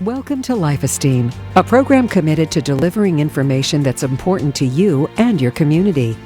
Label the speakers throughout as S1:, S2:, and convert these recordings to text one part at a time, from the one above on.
S1: Welcome to Life Esteem, a program committed to delivering information that's important to you and your community.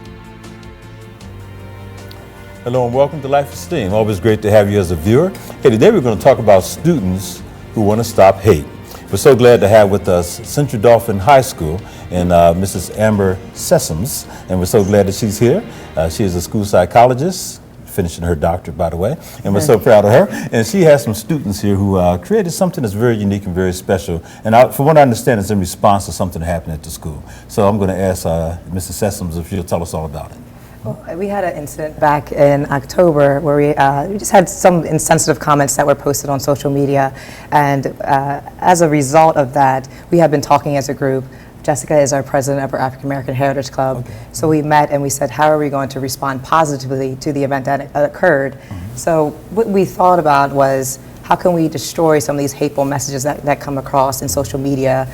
S2: Hello and welcome to Life Esteem. Always great to have you as a viewer. Hey, today we're going to talk about students who want to stop hate. We're so glad to have with us Central Dauphin High School and Mrs. Amber Sessoms, and we're so glad that she's here. She is a school psychologist, finishing her doctorate, by the way, and we're so proud of her. And she has some students here who created something that's very unique and very special. And from what I understand, it's in response to something that happened at the school. So I'm going to ask Mrs. Sessoms if she'll tell us all about it.
S3: Well, we had an incident back in October where we just had some insensitive comments that were posted on social media. And as a result of that, we have been talking as a group. Jessica is our president of our African American Heritage Club. Okay. So we met and we said, how are we going to respond positively to the event that occurred? Mm-hmm. So what we thought about was, how can we destroy some of these hateful messages that come across in social media,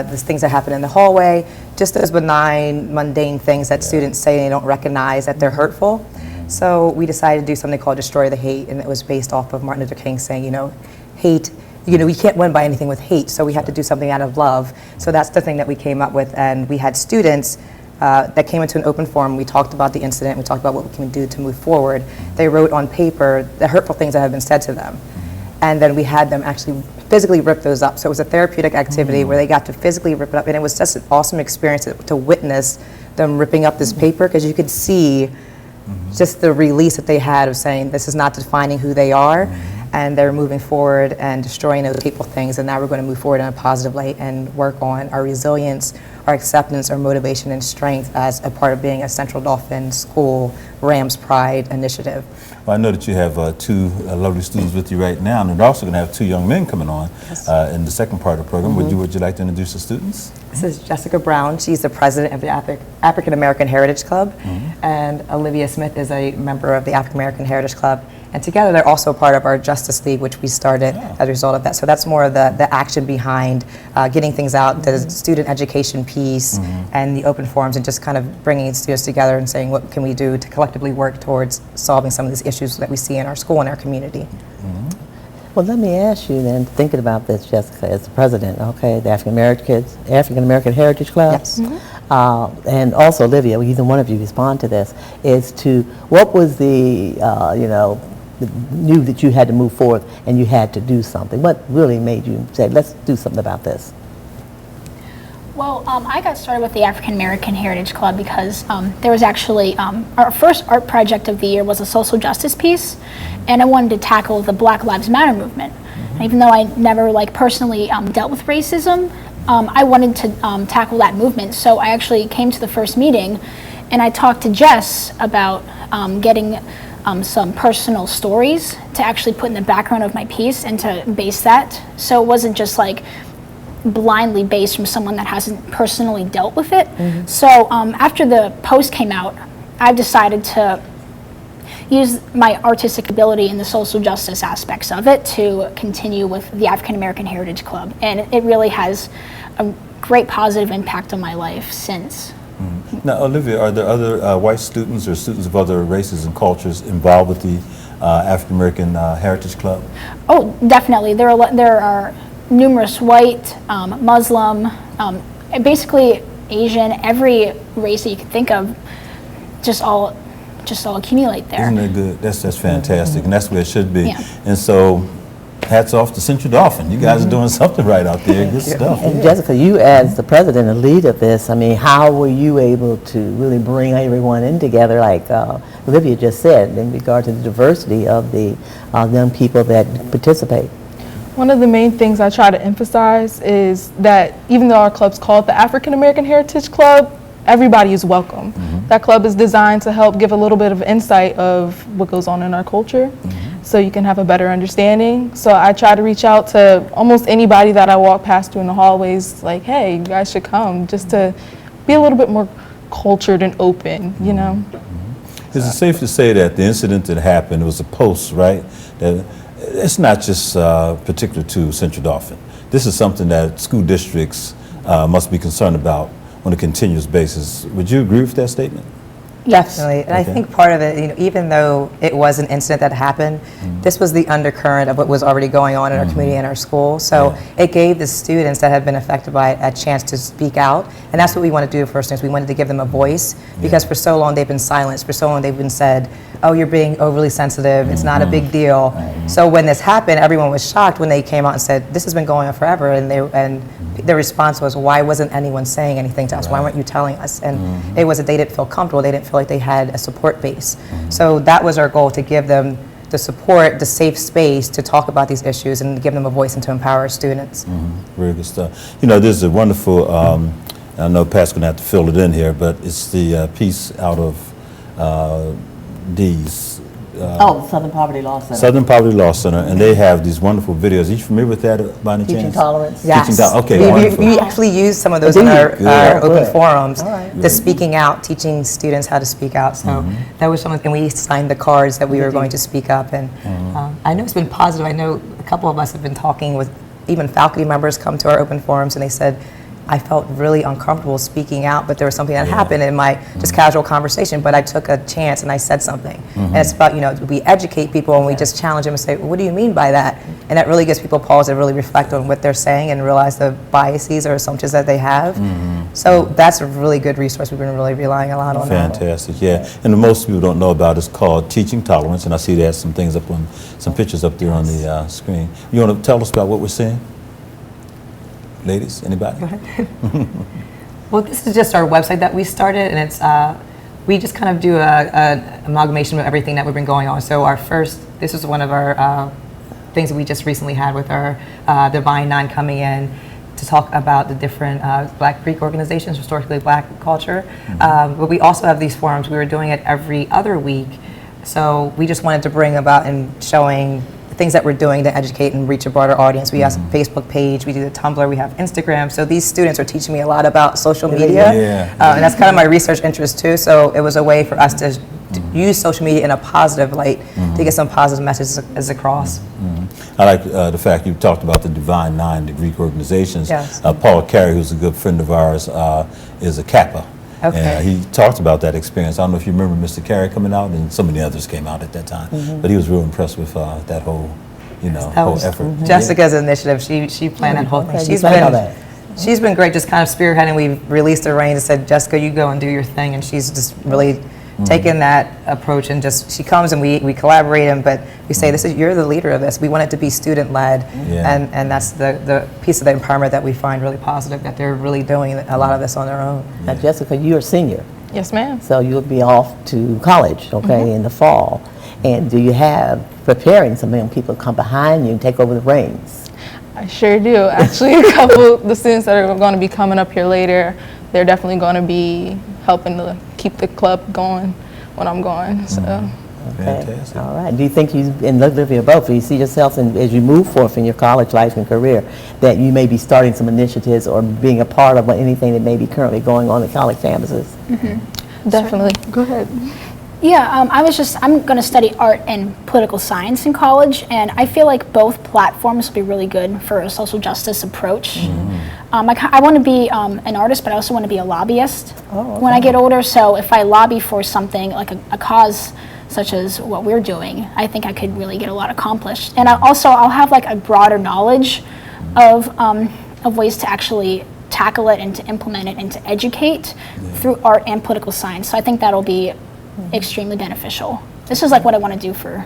S3: these things that happen in the hallway, just those benign, mundane things that students say they don't recognize that they're hurtful. Mm-hmm. So we decided to do something called Destroy the Hate, and it was based off of Martin Luther King saying, hate, we can't win by anything with hate, so we have to do something out of love. So that's the thing that we came up with, and we had students that came into an open forum. We talked about the incident, we talked about what we can do to move forward. They wrote on paper the hurtful things that have been said to them. And then we had them actually physically rip those up. So it was a therapeutic activity where they got to physically rip it up, and it was just an awesome experience to witness them ripping up this paper, because you could see just the release that they had of saying this is not defining who they are, and they're moving forward and destroying those hateful things, and now we're going to move forward in a positive light and work on our resilience, our acceptance, our motivation and strength as a part of being a Central Dauphin School Rams Pride initiative.
S2: Well, I know that you have two lovely students with you right now, and you're also going to have two young men coming on in the second part of the program. Would you like to introduce the students?
S3: This is Jessica Brown. She's the president of the African American Heritage Club, and Olivia Smith is a member of the African American Heritage Club. And together they're also part of our Justice League, which we started as a result of that. So that's more of the action behind getting things out, the student education piece and the open forums, and just kind of bringing students together and saying what can we do to collectively work towards solving some of these issues that we see in our school and our community.
S4: Well, let me ask you then, thinking about this, Jessica, as the president, okay, the African American Heritage Club.
S3: Yes.
S4: And also Olivia, either one of you respond to this, is to what was the, knew that you had to move forward and you had to do something. What really made you say, let's do something about this?
S5: Well, I got started with the African American Heritage Club because there was actually, our first art project of the year was a social justice piece, and I wanted to tackle the Black Lives Matter movement. And even though I never personally dealt with racism, I wanted to tackle that movement. So I actually came to the first meeting and I talked to Jess about getting some personal stories to actually put in the background of my piece and to base that. So it wasn't just blindly based from someone that hasn't personally dealt with it. So after the post came out, I've decided to use my artistic ability in the social justice aspects of it to continue with the African American Heritage Club. And it really has a great positive impact on my life since.
S2: Now, Olivia, are there other white students or students of other races and cultures involved with the African American Heritage Club? Oh,
S5: definitely. There are numerous white, Muslim, basically Asian, every race that you can think of, just all accumulate there.
S2: Isn't that good? That's fantastic, and that's where it should be. Yeah. And so, hats off to Central Dauphin. You guys are doing something right out there. Good stuff.
S4: And Jessica, you as the president and lead of this, how were you able to really bring everyone in together, like Olivia just said, in regard to the diversity of the young people that participate?
S6: One of the main things I try to emphasize is that even though our club's called the African American Heritage Club, everybody is welcome. That club is designed to help give a little bit of insight of what goes on in our culture, so you can have a better understanding. So I try to reach out to almost anybody that I walk past in the hallways, like, hey, you guys should come, just to be a little bit more cultured and open,
S2: Is it safe to say that the incident that happened, it was a post, right? That it's not just particular to Central Dauphin. This is something that school districts must be concerned about on a continuous basis. Would you agree with that statement?
S5: Yes.
S3: Definitely, and I
S2: Okay.
S3: think part of it, even though it was an incident that happened, this was the undercurrent of what was already going on in our community and our school. So it gave the students that had been affected by it a chance to speak out, and that's what we want to do for students. We wanted to give them a voice because for so long they've been silenced. For so long they've been said, "Oh, you're being overly sensitive. It's not a big deal." So when this happened, everyone was shocked when they came out and said, "This has been going on forever," and their response was, "Why wasn't anyone saying anything to us? Why weren't you telling us?" And it was that they didn't feel comfortable. They didn't feel like they had a support base. So that was our goal, to give them the support, the safe space to talk about these issues and give them a voice and to empower our students.
S2: Very good stuff. There's a wonderful, I know Pat's going to have to fill it in here, but it's the piece out of Dee's.
S4: Southern Poverty Law Center.
S2: Southern Poverty Law Center, and they have these wonderful videos. Are you familiar with that by any
S4: Teaching
S2: chance?
S4: tolerance.
S3: Yes.
S2: Okay, wonderful.
S3: We actually use some of those
S4: Do
S3: in
S4: you?
S3: our
S2: Good.
S3: open
S4: Good.
S3: forums,
S4: All right.
S3: the speaking out, teaching students how to speak out. So that was something, and we signed the cards that we were going to speak up. And I know it's been positive. I know a couple of us have been talking with even faculty members come to our open forums, and they said, I felt really uncomfortable speaking out, but there was something that happened in my just casual conversation, but I took a chance and I said something. And it's about, we educate people and we just challenge them and say, well, what do you mean by that? And that really gives people pause to really reflect on what they're saying and realize the biases or assumptions that they have. So that's a really good resource. We've been really relying a lot on that.
S2: Fantastic, yeah. And most people don't know about it. It's called Teaching Tolerance, and I see they have some things up on, some pictures up there on the screen. You want to tell us about what we're seeing? Ladies, anybody?
S3: Well, this is just our website that we started, and it's we just kind of do a amalgamation of everything that we've been going on. So this is one of our things that we just recently had with our Divine Nine coming in to talk about the different Black Greek organizations, historically Black culture. But we also have these forums. We were doing it every other week. So we just wanted to bring about and showing things that we're doing to educate and reach a broader audience. We have a Facebook page, we do the Tumblr, we have Instagram. So these students are teaching me a lot about social media. And that's kind of my research interest too. So it was a way for us to use social media in a positive light to get some positive messages across.
S2: I like the fact you talked about the Divine Nine, the Greek organizations.
S3: Yes.
S2: Paul Carey, who's a good friend of ours, is a Kappa.
S3: Okay.
S2: And he talked about that experience. I don't know if you remember Mr. Carey coming out, and so many others came out at that time. But he was real impressed with that whole,
S3: That
S2: whole
S3: was
S2: effort.
S3: Jessica's initiative. She planned that whole thing.
S4: Okay,
S3: She's been great, just kind of spearheading. We've released the reins and said, Jessica, you go and do your thing. And she's just really taken that approach, and just she comes and we collaborate, but we say, you're the leader of this. We want it to be student led, and that's the piece of the empowerment that we find really positive, that they're really doing a lot of this on their own.
S4: Now, Jessica, you're a senior,
S6: Yes, ma'am.
S4: so you'll be off to college, okay, in the fall. And do you have preparing some young people to come behind you and take over the reins?
S6: I sure do. Actually, a couple of the students that are going to be coming up here later, they're definitely going to be helping to keep the club going when I'm gone. So.
S4: Okay.
S2: Fantastic.
S4: All right. Do you think you, and Olivia both, do you see yourself as you move forth in your college life and career, that you may be starting some initiatives or being a part of anything that may be currently going on at college campuses?
S6: Definitely. Go ahead.
S5: Yeah, I'm going to study art and political science in college, and I feel like both platforms will be really good for a social justice approach. I want to be an artist, but I also want to be a lobbyist when I get older. So if I lobby for something like a cause such as what we're doing, I think I could really get a lot accomplished. And I'll have like a broader knowledge of ways to actually tackle it and to implement it and to educate through art and political science. So I think that'll be extremely beneficial. This is like what I want to do for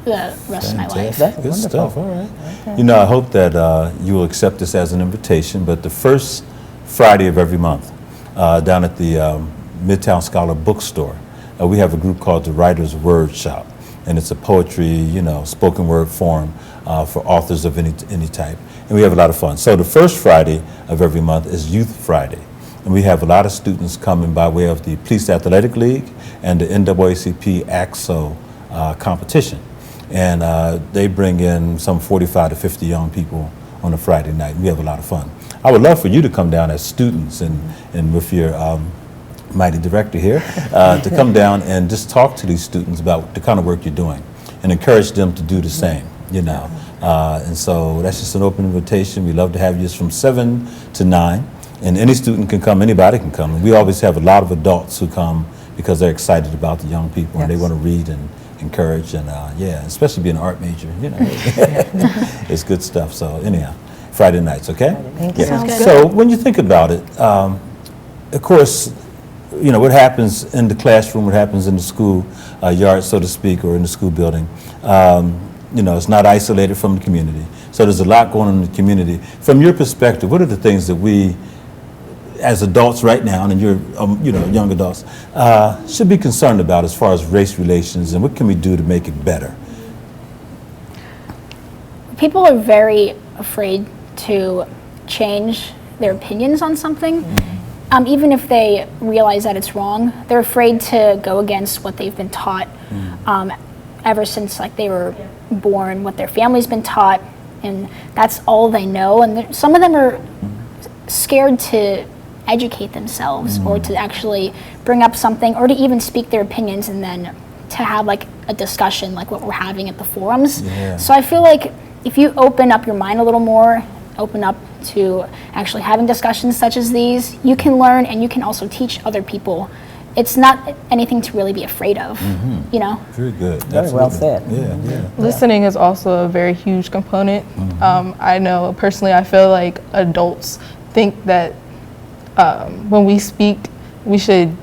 S5: the rest of my life.
S2: Fantastic. Good stuff. All right. Okay. I hope that you will accept this as an invitation, but the first Friday of every month down at the Midtown Scholar Bookstore, we have a group called the Writer's Word Shop, and it's a poetry, spoken word forum for authors of any type, and we have a lot of fun. So the first Friday of every month is Youth Friday, and we have a lot of students coming by way of the Police Athletic League and the NAACP AXO competition. And they bring in some 45 to 50 young people on a Friday night. We have a lot of fun. I would love for you to come down as students and with your mighty director here to come down and just talk to these students about the kind of work you're doing and encourage them to do the same, And so that's just an open invitation. We love to have you. It's from 7 to 9. And any student can come, anybody can come. And we always have a lot of adults who come because they're excited about the young people and they
S3: Yes.
S2: want to read and encourage, and yeah, especially being an art major, you know, it's good stuff. So anyhow, Friday nights, okay?
S3: Thank you.
S2: Yeah.
S5: Sounds good.
S2: So when you think about it, of course, you know, what happens in the classroom, what happens in the school yard, so to speak, or in the school building, you know, it's not isolated from the community. So there's a lot going on in the community. From your perspective, what are the things that we, as adults right now, and you're, you know, young adults, should be concerned about as far as race relations, and what can we do to make it better?
S5: People are very afraid to change their opinions on something. Even if they realize that it's wrong, they're afraid to go against what they've been taught ever since like they were born, what their family's been taught, and that's all they know. And some of them are scared to educate themselves or to actually bring up something or to even speak their opinions and then to have like a discussion like what we're having at the forums.
S2: Yeah.
S5: So I feel like if you open up your mind a little more, open up to actually having discussions such as these, you can learn and you can also teach other people. It's not anything to really be afraid of, you know?
S2: Very good.
S4: Very well said.
S2: Yeah, yeah.
S6: Listening is also a very huge component. I know personally, I feel like adults think that when we speak, we should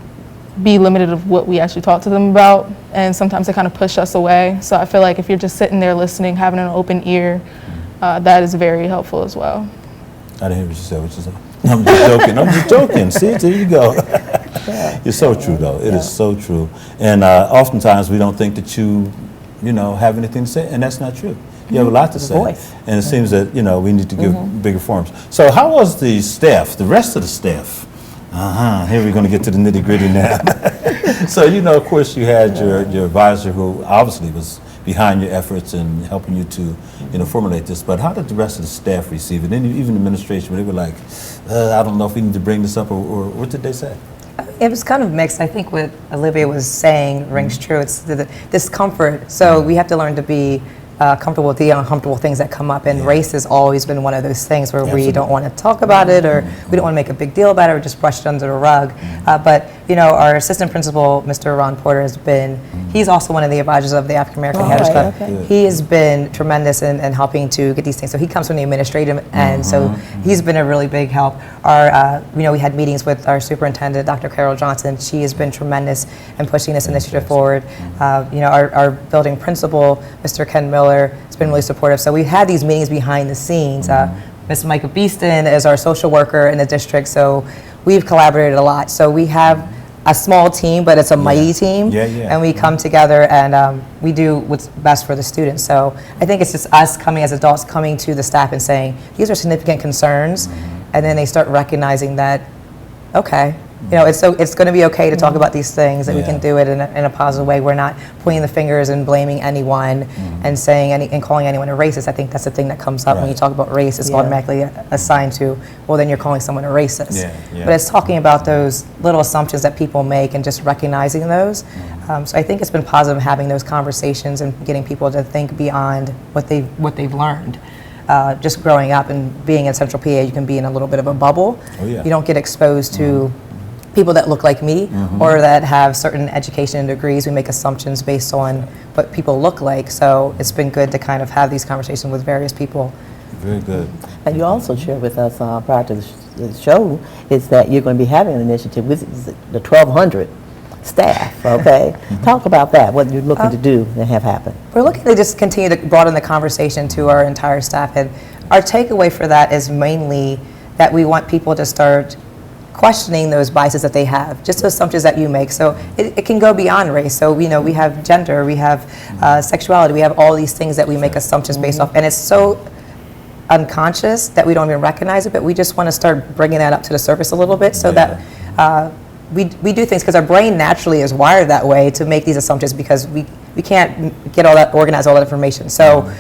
S6: be limited of what we actually talk to them about, and sometimes they kind of push us away. So I feel like if you're just sitting there listening, having an open ear, that is very helpful as well.
S2: I didn't hear what you said. What you said? I'm just joking. I'm just joking. See, there you go. It's so true, though. It is so true. And oftentimes we don't think that you know, have anything to say, and that's not true. You have a lot to say.
S4: Voice.
S2: And it seems that, you know, we need to give bigger forums. So how was the staff, the rest of the staff? Here we're going to get to the nitty gritty now. So, you know, of course, you had your advisor who obviously was behind your efforts and helping you to, you know, formulate this. But how did the rest of the staff receive it? And even the administration, where they were like, I don't know if we need to bring this up, or what did they say?
S3: It was kind of mixed. I think what Olivia was saying rings true. It's the discomfort. So we have to learn to be comfortable with the uncomfortable things that come up. And race has always been one of those things where we don't want to talk about it, or we don't want to make a big deal about it, or just brush it under the rug. But, you know, our assistant principal, Mr. Ron Porter, has been, he's also one of the advisors of the African American Heritage Club.
S4: okay.
S3: He has been tremendous in helping to get these things. So he comes from the administrative end, so he's been a really big help. Our, you know, we had meetings with our superintendent, Dr. Carol Johnson. She has been tremendous in pushing this initiative forward. You know, our building principal, Mr. Ken Miller, has been really supportive. So we had these meetings behind the scenes. Ms. Micah Beeston is our social worker in the district, so we've collaborated a lot. So we have a small team, but it's a mighty team. And we come together and we do what's best for the students. So I think it's just us coming as adults, coming to the staff and saying, these are significant concerns. And then they start recognizing that, okay, you know, it's going to be okay to talk about these things, that we can do it in a positive way. We're not pointing the fingers and blaming anyone and saying and calling anyone a racist. I think that's the thing that comes up when you talk about race. It's automatically assigned to, well, then you're calling someone a racist. But it's talking about those little assumptions that people make and just recognizing those. So I think it's been positive having those conversations and getting people to think beyond what they've learned. Just growing up and being in Central PA, you can be in a little bit of a bubble. You don't get exposed to people that look like me or that have certain education and degrees. We make assumptions based on what people look like. So it's been good to kind of have these conversations with various people.
S2: Very good.
S4: And you also shared with us prior to the show is that you're going to be having an initiative with the 1,200 staff, okay? Talk about that, what you're looking to do and have happen.
S3: We're looking to just continue to broaden the conversation to our entire staff. And our takeaway for that is mainly that we want people to start questioning those biases that they have, just those assumptions that you make. So it can go beyond race. So, you know, we have gender, we have sexuality, we have all these things that we make assumptions based off. And it's so unconscious that we don't even recognize it, but we just want to start bringing that up to the surface a little bit so that we do things, because our brain naturally is wired that way to make these assumptions, because we can't get all that, organize all that information. So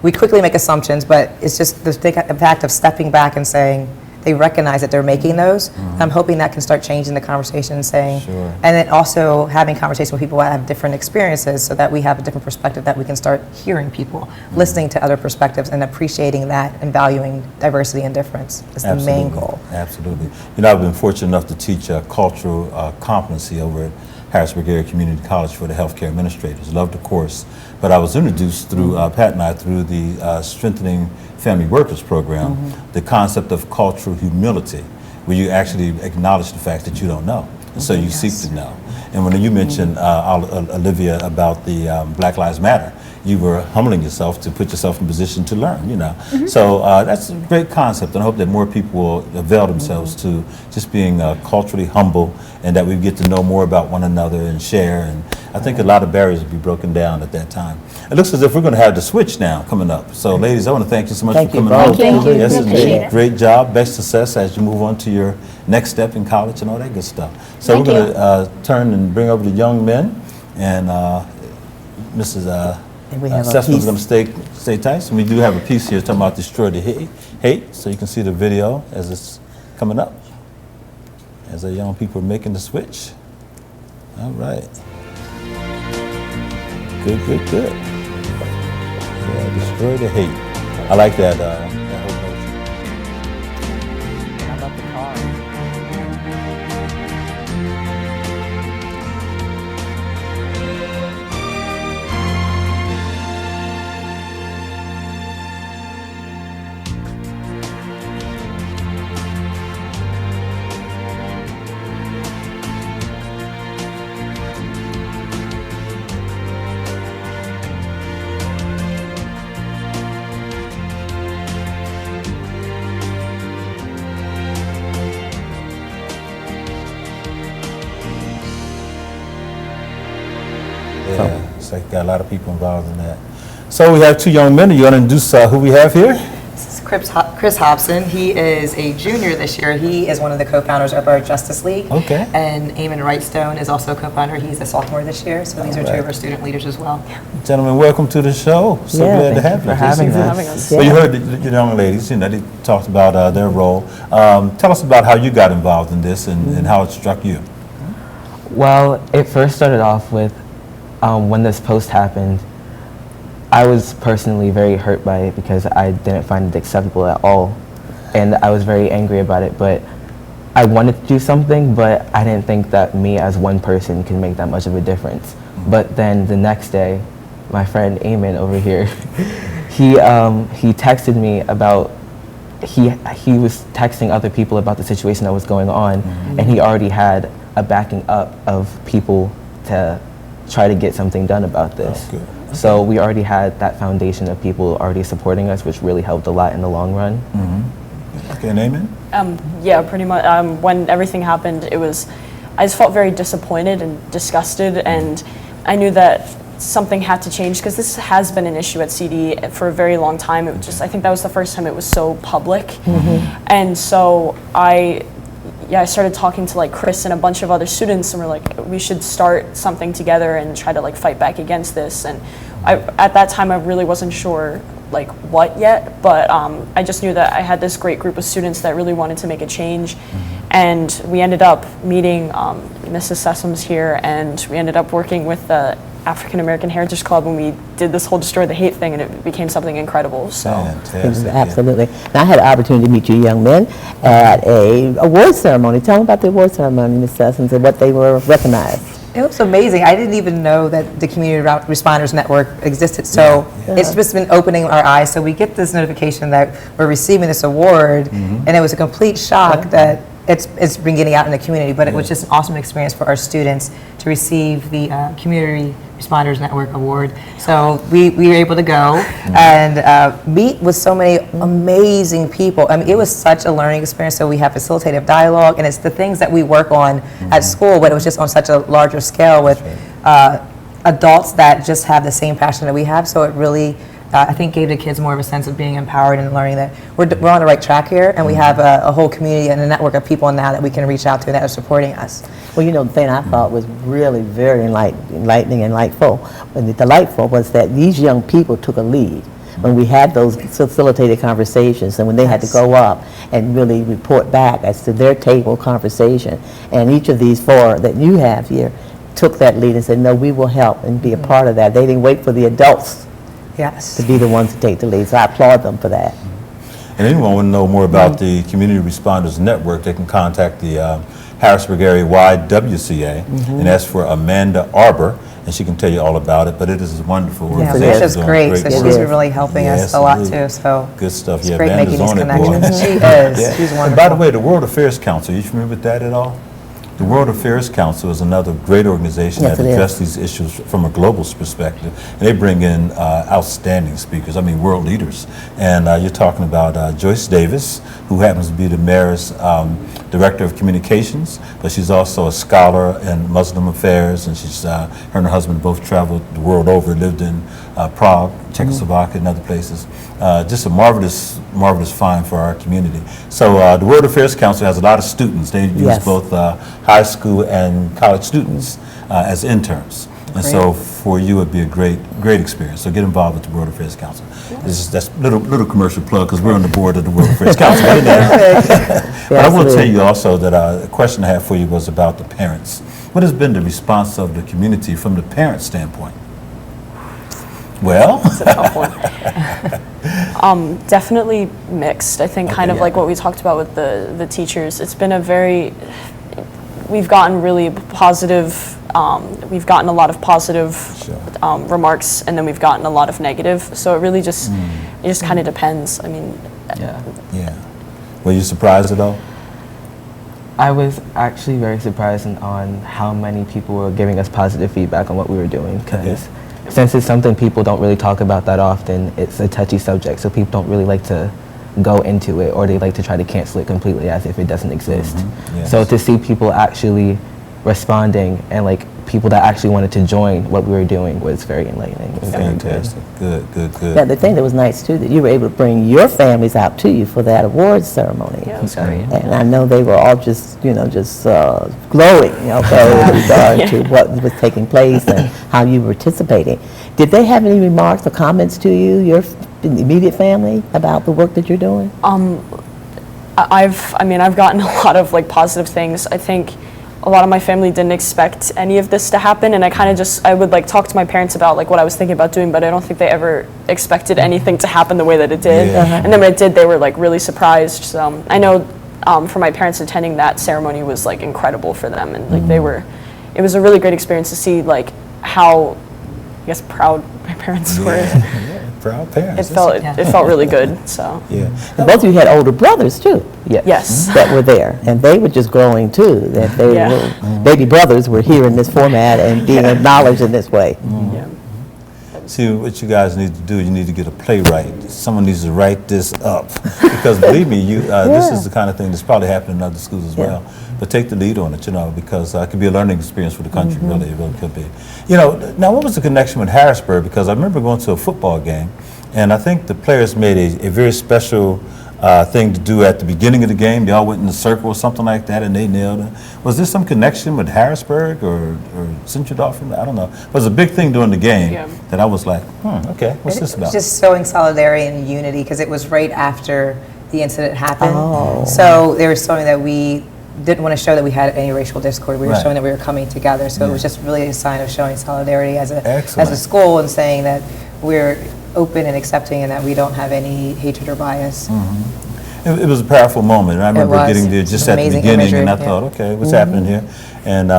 S3: we quickly make assumptions, but it's just the fact of stepping back and saying, they recognize that they're making those. And I'm hoping that can start changing the conversation and saying, and then also having conversations with people that have different experiences so that we have a different perspective, that we can start hearing people, listening to other perspectives and appreciating that and valuing diversity and difference is the main goal.
S2: Absolutely. You know, I've been fortunate enough to teach cultural competency over at Harrisburg Area Community College for the Healthcare Administrators. Loved the course, but I was introduced through Pat and I through the Strengthening Family Workers program, the concept of cultural humility, where you actually acknowledge the fact that you don't know, and so you seek to know. And when you mentioned, Olivia, about the Black Lives Matter, you were humbling yourself to put yourself in position to learn, you know. So that's a great concept, and I hope that more people will avail themselves to just being culturally humble, and that we get to know more about one another and share. And I think a lot of barriers will be broken down at that time. It looks as if we're going to have the switch now coming up. So ladies, I want to thank you so much for coming on.
S5: Thank you.
S2: Yes,
S5: Appreciate
S2: indeed.
S5: it.
S2: Great job. Best success as you move on to your next step in college and all that good stuff. So
S5: Thank
S2: we're going to turn and bring over the young men, and Mrs.
S4: And we have a
S2: Sessoms is
S4: piece.
S2: going to stay tight. And we do have a piece here talking about destroy the hate, so you can see the video as it's coming up, as the young people are making the switch. All right. Good, good, good. Yeah, destroy the hate. I like that whole notion.
S4: How about the cars?
S2: Yeah, it's like got a lot of people involved in that. So we have two young men. You want to introduce who we have here?
S3: This is Chris Hobson. He is a junior this year. He is one of the co-founders of our Justice League.
S2: Okay.
S3: And Eamon Wrightstone is also a co-founder. He's a sophomore this year. So these are two of our student leaders as well.
S2: Gentlemen, welcome to the show. So
S4: Yeah,
S2: glad to
S4: thank
S2: have
S4: you
S2: you.
S4: for having
S2: Yes,
S4: us.
S2: indeed. Well, you heard the young ladies, you know, they talked about their role. Tell us about how you got involved in this and how it struck you.
S7: Well, it first started off with when this post happened. I was personally very hurt by it because I didn't find it acceptable at all, and I was very angry about it. But I wanted to do something, but I didn't think that me as one person could make that much of a difference. But then the next day, my friend Eamon over here, he texted me about he was texting other people about the situation that was going on, and he already had a backing up of people to try to get something done about this.
S2: Oh, good.
S7: So we already had that foundation of people already supporting us, which really helped a lot in the long run.
S2: Okay, and Eamon?
S8: Yeah, pretty much. When everything happened, I just felt very disappointed and disgusted, and I knew that something had to change because this has been an issue at CD for a very long time. It was just, I think that was the first time it was so public, and so I started talking to like Chris and a bunch of other students, and we're like, we should start something together and try to like fight back against this. And at that time, I really wasn't sure like what yet, but I just knew that I had this great group of students that really wanted to make a change. And we ended up meeting Mrs. Sessoms here, and we ended up working with the African American Heritage Club, and we did this whole Destroy the Hate thing, and it became something incredible. So.
S2: Fantastic.
S4: Absolutely. Now, I had an opportunity to meet you young men at a award ceremony. Tell them about the award ceremony, Ms. Sessoms, and what they were recognized.
S3: It was amazing. I didn't even know that the Community Responders Network existed. So it's just been opening our eyes. So we get this notification that we're receiving this award, and it was a complete shock that it's been getting out in the community. But it was just an awesome experience for our students to receive the Community Responders Network Award. So we were able to go and meet with so many amazing people. I mean, it was such a learning experience. So we have facilitative dialogue, and it's the things that we work on at school, but it was just on such a larger scale with adults that just have the same passion that we have. So it really, I think, gave the kids more of a sense of being empowered and learning that we're on the right track here, and we have a whole community and a network of people now that we can reach out to that are supporting us.
S4: Well, you know, the thing I thought was really very enlightening and delightful was that these young people took a lead when we had those facilitated conversations, and when they had to go up and really report back as to their table conversation. And each of these four that you have here took that lead and said, no, we will help and be a part of that. They didn't wait for the adults to be the ones to take the lead. So I applaud them for that.
S2: And anyone want to know more about the Community Responders Network, they can contact the Harrisburg area YWCA, and that's for Amanda Arbor, and she can tell you all about it, but it is a wonderful
S3: Yeah,
S2: organization.
S3: Amanda's
S2: doing
S3: great,
S2: great
S3: so
S2: work.
S3: she's been really helping us a lot too, so.
S2: Good stuff.
S3: It's
S2: Yeah,
S3: great
S2: Amanda's
S3: making these
S2: on it, boy.
S3: connections. She is, she's
S2: And
S3: wonderful.
S2: by the way, the World Affairs Council, you familiar with that at all? The World Affairs Council is another great organization
S4: Yes,
S2: that
S4: it is.
S2: addresses these issues from a global perspective, and they bring in outstanding speakers, I mean world leaders. And you're talking about Joyce Davis, who happens to be the mayor's Director of Communications, but she's also a scholar in Muslim affairs, and she's, her and her husband both traveled the world over, lived in Prague, Czechoslovakia, and other places. Just a marvelous find for our community. So the World Affairs Council has a lot of students. They use
S4: Yes.
S2: both high school and college students as interns. And so for you, it'd be a great experience. So get involved with the World Affairs Council. That's little commercial plug because we're on the board of the World Affairs Council. But I will tell you also that a question I have for you was about the parents. What has been the response of the community from the parent standpoint? Well,
S8: It's a tough one. Definitely mixed. I think kind of
S2: yeah.
S8: like what we talked about with the teachers. It's been we've gotten really positive, we've gotten a lot of positive remarks, and then we've gotten a lot of negative. So it really it just kind of depends. I mean,
S2: yeah. Were you surprised at all?
S7: I was actually very surprised on how many people were giving us positive feedback on what we were doing, because since it's something people don't really talk about that often, it's a touchy subject, so people don't really like to go into it, or they like to try to cancel it completely as if it doesn't exist.
S2: Yes.
S7: So to see people actually responding and like people that actually wanted to join what we were doing was very enlightening. It was very good.
S2: Fantastic. Good.
S4: Yeah, the thing that was nice too, that you were able to bring your families out to you for that awards ceremony.
S8: yeah, it was great.
S4: And I know they were all just, glowing, with regard to what was taking place and how you were participating. Did they have any remarks or comments to you, your immediate family, about the work that you're doing?
S8: I've gotten a lot of like positive things. I think a lot of my family didn't expect any of this to happen, and I would like talk to my parents about like what I was thinking about doing, but I don't think they ever expected anything to happen the way that it did.
S2: Yeah.
S8: And then when it did, they were like really surprised. So I know for my parents, attending that ceremony was like incredible for them, and like it was a really great experience to see like how, I guess, proud my parents were.
S2: Proud parents.
S8: It felt really good. So
S2: Yeah.
S4: And both of you had older brothers too.
S8: yes.
S4: That were there, and they were just growing too. That they were baby brothers were here in this format and being acknowledged in this way.
S8: Yeah.
S2: See, what you guys need to do, you need to get a playwright. Someone needs to write this up. Because believe me, this is the kind of thing that's probably happening in other schools as well. But take the lead on it, because it could be a learning experience for the country, really. It really could be. Now what was the connection with Harrisburg? Because I remember going to a football game, and I think the players made a very special thing to do at the beginning of the game. They all went in a circle or something like that, and they nailed it. Was there some connection with Harrisburg or Central Dauphin? I don't know. It was a big thing during the game that I was like, okay, what's this about?
S3: Just showing solidarity and unity, because it was right after the incident happened.
S4: Oh.
S3: So they were showing that we didn't want to show that we had any racial discord. We were
S2: Right.
S3: showing that we were coming together. So it was just really a sign of showing solidarity as a
S2: Excellent.
S3: school, and saying that we're open and accepting and that we don't have any hatred or bias.
S2: It was a powerful moment. And I remember
S3: was.
S2: getting there just
S3: Some
S2: at the
S3: amazing
S2: beginning, and I
S3: imagery,
S2: thought, okay, what's happening here? And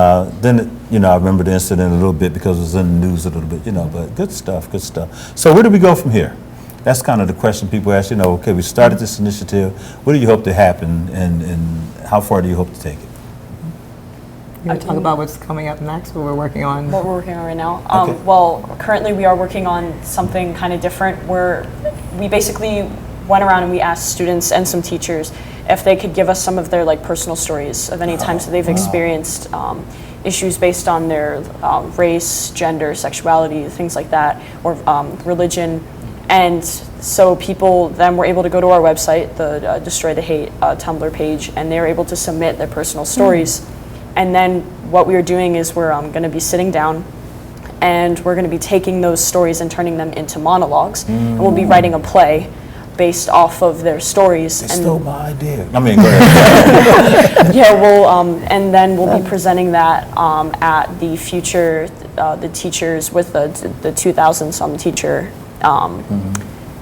S2: then, I remember the incident a little bit because it was in the news a little bit, but good stuff. So where do we go from here? That's kind of the question people ask, okay, we started this initiative. What do you hope to happen, and how far do you hope to take it?
S3: You want to talk about what's coming up next, what we're working on?
S8: What we're working on right now?
S2: Okay.
S8: Well, currently we are working on something kind of different, where we basically went around and we asked students and some teachers if they could give us some of their like personal stories of any times that they've experienced issues based on their race, gender, sexuality, things like that, or religion. And so people then were able to go to our website, the Destroy the Hate Tumblr page, and they were able to submit their personal stories. And then what we are doing is we're going to be sitting down, and we're going to be taking those stories and turning them into monologues. And we'll be writing a play based off of their stories.
S2: They stole my idea. I mean, go ahead.
S8: And then we'll be presenting that at the future, the teachers with the 2,000 some teacher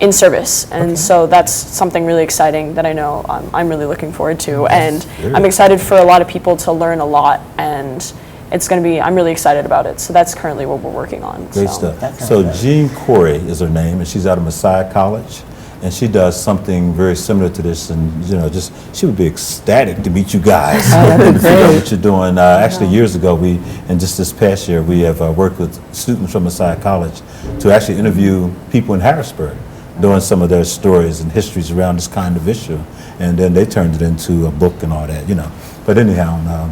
S8: in service. And so that's something really exciting that I know I'm really looking forward to. And I'm excited for a lot of people to learn a lot, and it's going to be, I'm really excited about it. So that's currently what we're working on.
S2: Great stuff. So Jean Corey is her name, and she's out of Messiah College. And she does something very similar to this, and just she would be ecstatic to meet you guys. And figure out what you're doing. Actually, years ago, and just this past year, we have worked with students from Messiah College to actually interview people in Harrisburg, doing some of their stories and histories around this kind of issue, and then they turned it into a book and all that, But anyhow,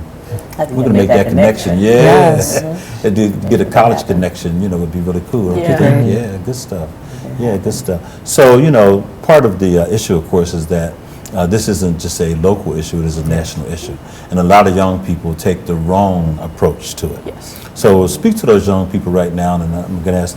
S2: we're going to make that connection. Yes. And to get a college connection, would be really cool. Don't you think? Yeah, good stuff. Yeah, good stuff. So, part of the issue, of course, is that this isn't just a local issue, it is a national issue. And a lot of young people take the wrong approach to it.
S8: Yes.
S2: So speak to those young people right now, and I'm going to ask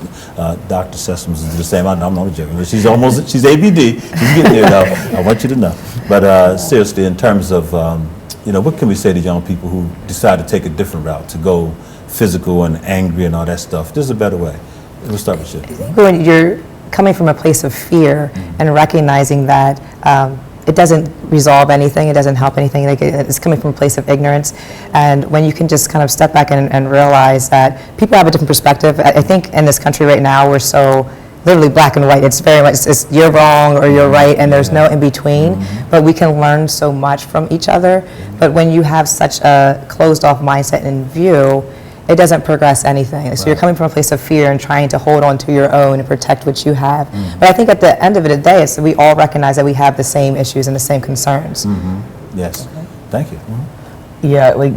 S2: Dr. Sessoms to do the same. I'm not joking. She's ABD. She's getting there, though. I want you to know. But seriously, in terms of, what can we say to young people who decide to take a different route, to go physical and angry and all that stuff? There's a better way. We'll start with you.
S3: When you're coming from a place of fear and recognizing that it doesn't resolve anything, it doesn't help anything, like it's coming from a place of ignorance, and when you can just kind of step back and realize that people have a different perspective. I think in this country right now, we're so literally black and white. It's very much, it's you're wrong or you're right, and there's no in between, but we can learn so much from each other. But when you have such a closed off mindset in view, it doesn't progress anything. So you're coming from a place of fear and trying to hold on to your own and protect what you have. But I think at the end of the day, it's we all recognize that we have the same issues and the same concerns.
S2: Yes. Thank you.
S7: Yeah, like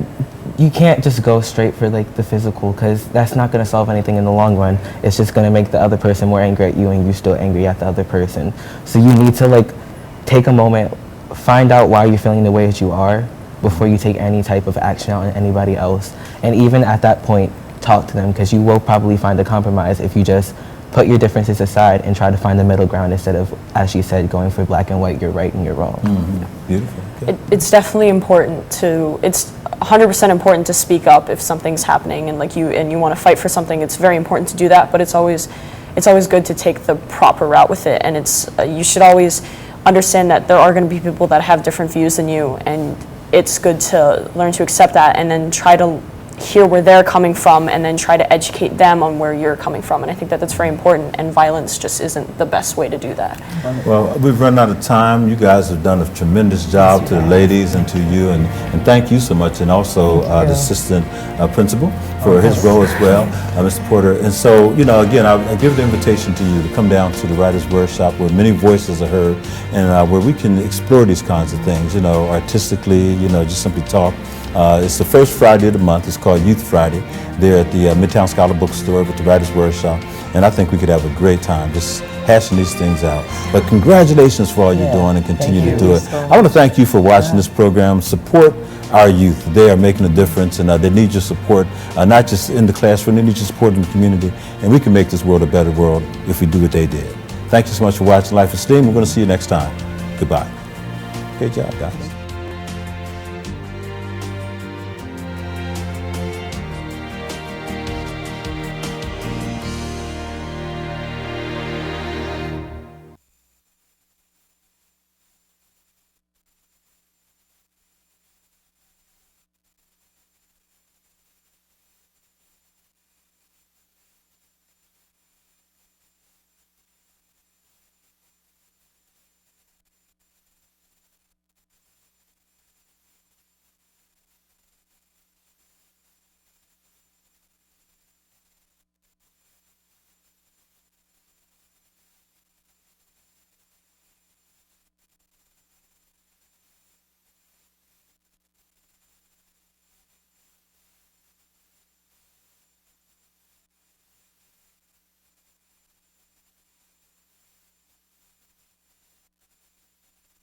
S7: you can't just go straight for like the physical, because that's not going to solve anything in the long run. It's just going to make the other person more angry at you, and you're still angry at the other person. So you need to like take a moment, find out why you're feeling the way that you are before you take any type of action out on anybody else. And even at that point, talk to them, because you will probably find a compromise if you just put your differences aside and try to find the middle ground instead of, as she said, going for black and white, you're right and you're wrong.
S2: Beautiful. Okay.
S8: It's definitely important it's 100% important to speak up if something's happening and you want to fight for something. It's very important to do that, but it's always good to take the proper route with it. And you should always understand that there are going to be people that have different views than you, and it's good to learn to accept that and then try to hear where they're coming from and then try to educate them on where you're coming from. And I think that that's very important, and violence just isn't the best way to do that.
S2: Well, we've run out of time. You guys have done a tremendous job, to the ladies and to you, and thank you so much, and also the assistant principal for his role as well, Mr. Porter. And so, again, I give the invitation to you to come down to the Writers' Workshop where many voices are heard, and where we can explore these kinds of things, artistically, just simply talk. It's the first Friday of the month. It's called Youth Friday. They're at the Midtown Scholar Bookstore with the Writers' Workshop, and I think we could have a great time just hashing these things out. But congratulations for all you're doing, and continue to do it. I want to thank you for watching this program. Support our youth. They are making a difference, and they need your support, not just in the classroom, they need your support in the community, and we can make this world a better world if we do what they did. Thank you so much for watching Life Esteem. We're going to see you next time. Goodbye. Great job, guys.